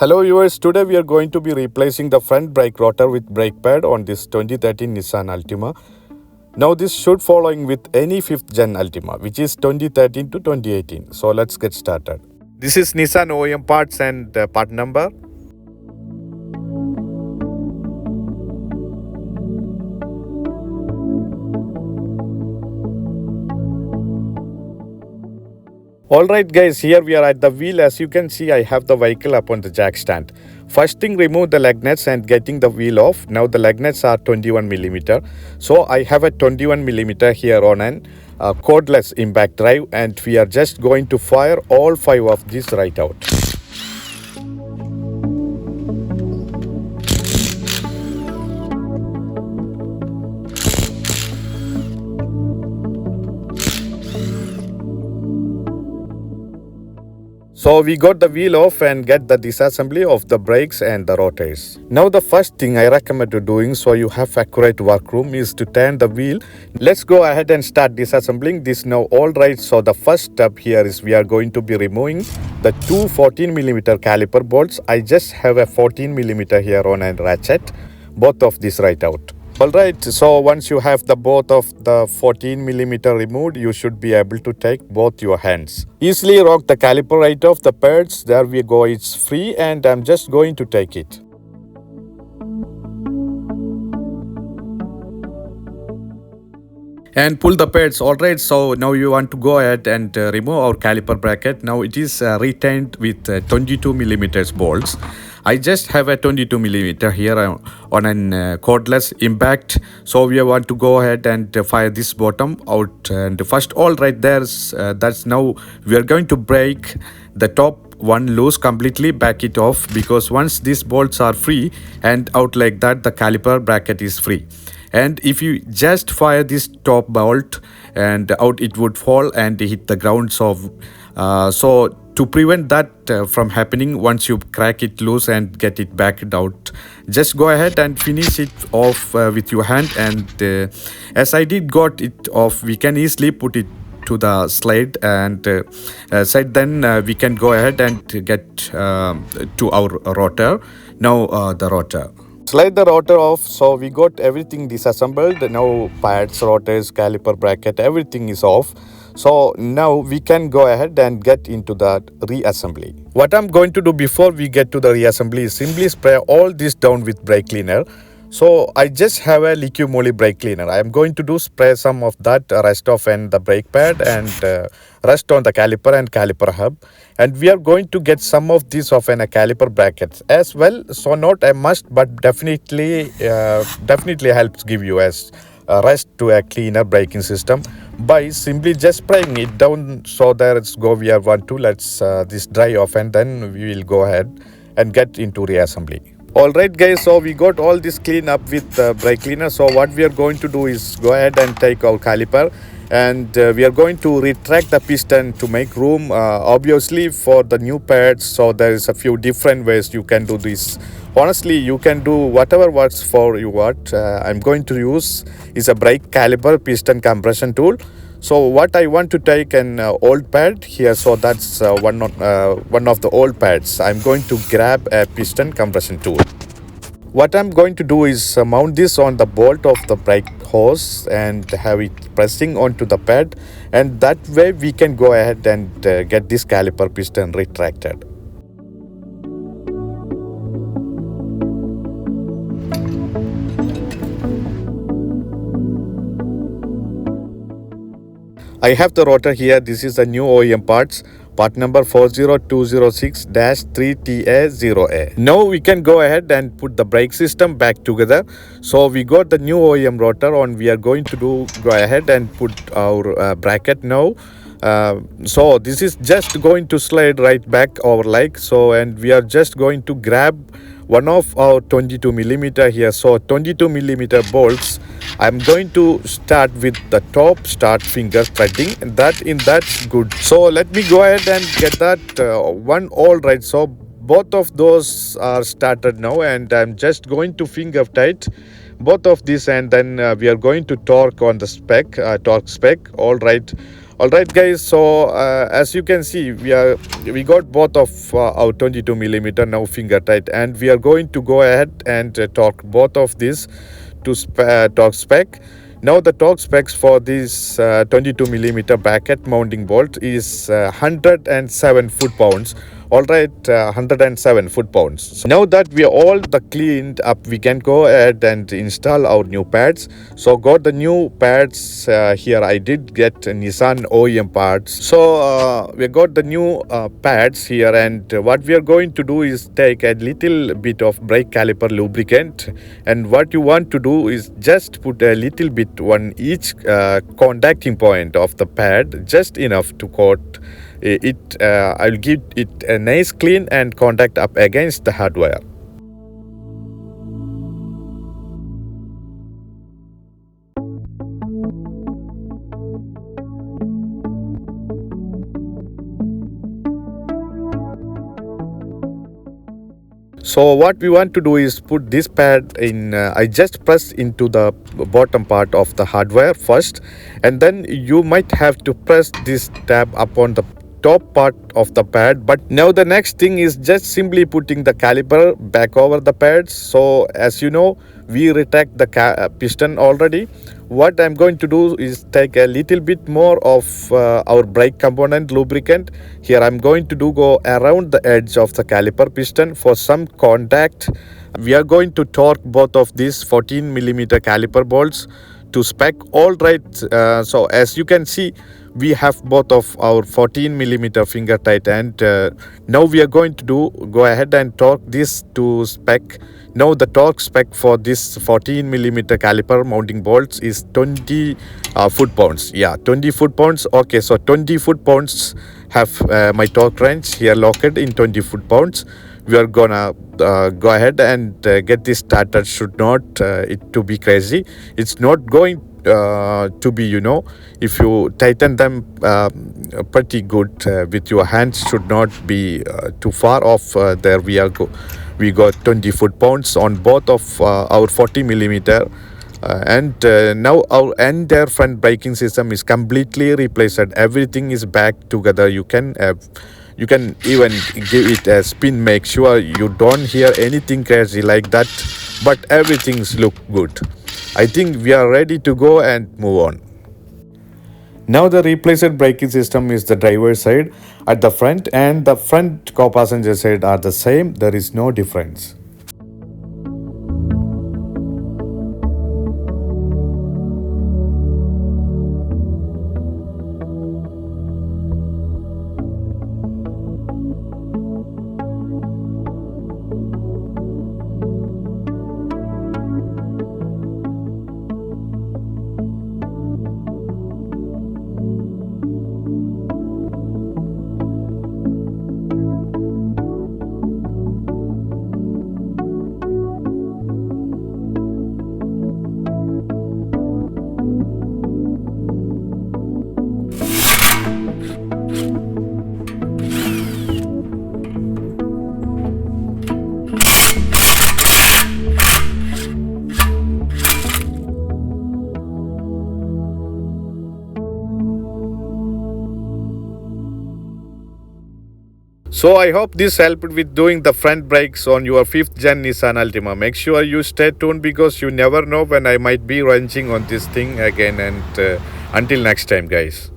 Hello viewers, today we are going to be replacing the front brake rotor with brake pad on this 2013 Nissan Altima. Now this should following with any 5th gen Altima, which is 2013 to 2018. So let's get started. This is Nissan OEM Parts and part number. Alright guys, here we are at the wheel. As you can see, I have the vehicle up on the jack stand. First thing, remove the lug nuts and getting the wheel off. Now the lug nuts are 21mm. So I have a 21mm here on an cordless impact drive, and we are just going to fire all 5 of these right out. So we got the wheel off and get the disassembly of the brakes and the rotors. Now the first thing I recommend to doing so you have accurate workroom is to turn the wheel. Let's go ahead and start disassembling this now. Alright, so the first step here is we are going to be removing the two 14mm caliper bolts. I just have a 14mm here on a ratchet. Both of these right out. Alright, so once you have the both of the 14mm removed, you should be able to take both your hands. Easily rock the caliper right off the pads. There we go, it's free and I'm just going to take it. And pull the pads. Alright, so now you want to go ahead and remove our caliper bracket. Now it is retained with 22mm bolts. I just have a 22mm here on an cordless impact. So we want to go ahead and fire this bottom out. And first, alright, that's now we are going to break the top one loose completely, back it off, because once these bolts are free and out like that, the caliper bracket is free. And if you just fire this top bolt and out, it would fall and hit the ground. So to prevent that from happening, once you crack it loose and get it backed out, just go ahead and finish it off with your hand. And as I did got it off, we can easily put it to the slide and then we can go ahead and get to our rotor. Now the rotor. Slide the rotor off. So we got everything disassembled. Now pads, rotors, caliper bracket, everything is off. So now we can go ahead and get into the reassembly. What I'm going to do before we get to the reassembly is simply spray all this down with brake cleaner. So I just have a Liqui Moly brake cleaner. I am going to spray some of that rest off and the brake pad and rest on the caliper and caliper hub. And we are going to get some of this off in a caliper brackets as well. So not a must, but definitely helps give you as rest to a cleaner braking system by simply just spraying it down. So there it's go. We are want to let's this dry off and then we will go ahead and get into reassembly. Alright guys, so we got all this clean up with brake cleaner. So what we are going to do is go ahead and take our caliper and we are going to retract the piston to make room obviously for the new pads. So there is a few different ways you can do this. Honestly, you can do whatever works for you. What I'm going to use is a brake caliper piston compression tool. So what I want to take an old pad here, so that's one of the old pads. I'm going to grab a piston compression tool. What I'm going to do is mount this on the bolt of the brake hose and have it pressing onto the pad, and that way we can go ahead and get this caliper piston retracted. I have the rotor here. This is a new OEM parts, part number 40206-3TA0A. Now we can go ahead and put the brake system back together. So we got the new OEM rotor on. We are going to go ahead and put our bracket now. So this is just going to slide right back over like so, and we are just going to grab one of our 22mm here. So 22mm bolts. I'm going to start with the top start finger threading, and that's good. So let me go ahead and get that one all right. So both of those are started now, and I'm just going to finger tight both of these, and then we are going to torque on the torque spec. All right, All right, guys. So as you can see, we got both of our 22 millimeter now finger tight, and we are going to go ahead and torque both of these to torque spec. Now the torque specs for this 22 millimeter bracket mounting bolt is 107 foot-pounds. All right, 107 foot-pounds. So now that we are all the cleaned up, we can go ahead and install our new pads. So got the new pads here. I did get Nissan OEM parts. So we got the new pads here, and what we are going to do is take a little bit of brake caliper lubricant, and what you want to do is just put a little bit on each contacting point of the pad, just enough to coat it. I'll give it a nice clean and contact up against the hardware. So what we want to do is put this pad in, I just press into the bottom part of the hardware first, and then you might have to press this tab upon the top part of the pad. But now the next thing is just simply putting the caliper back over the pads. So as you know, we retract the piston already. What I'm going to do is take a little bit more of our brake component lubricant. Here I'm going to go around the edge of the caliper piston for some contact. We are going to torque both of these 14 millimeter caliper bolts to spec. All right, so as you can see, we have both of our 14 millimeter finger tight, and now we are going to go ahead and torque this to spec. Now the torque spec for this 14 millimeter caliper mounting bolts is 20 foot-pounds. Yeah, 20 foot-pounds. Okay, so 20 foot-pounds have my torque wrench here locked in 20 foot-pounds. We are gonna go ahead and get this started. Should not it to be crazy. It's not going to be, you know, if you tighten them pretty good with your hands, should not be too far off. There we got 20 foot-pounds on both of our 40 millimeter. And now our entire front braking system is completely replaced. Everything is back together. You can even give it a spin. Make sure you don't hear anything crazy like that, but everything's look good. I think we are ready to go and move on. Now the replaced braking system is the driver's side at the front, and the front co-passenger side are the same. There is no difference. So I hope this helped with doing the front brakes on your 5th gen Nissan Altima. Make sure you stay tuned, because you never know when I might be wrenching on this thing again. And until next time, guys.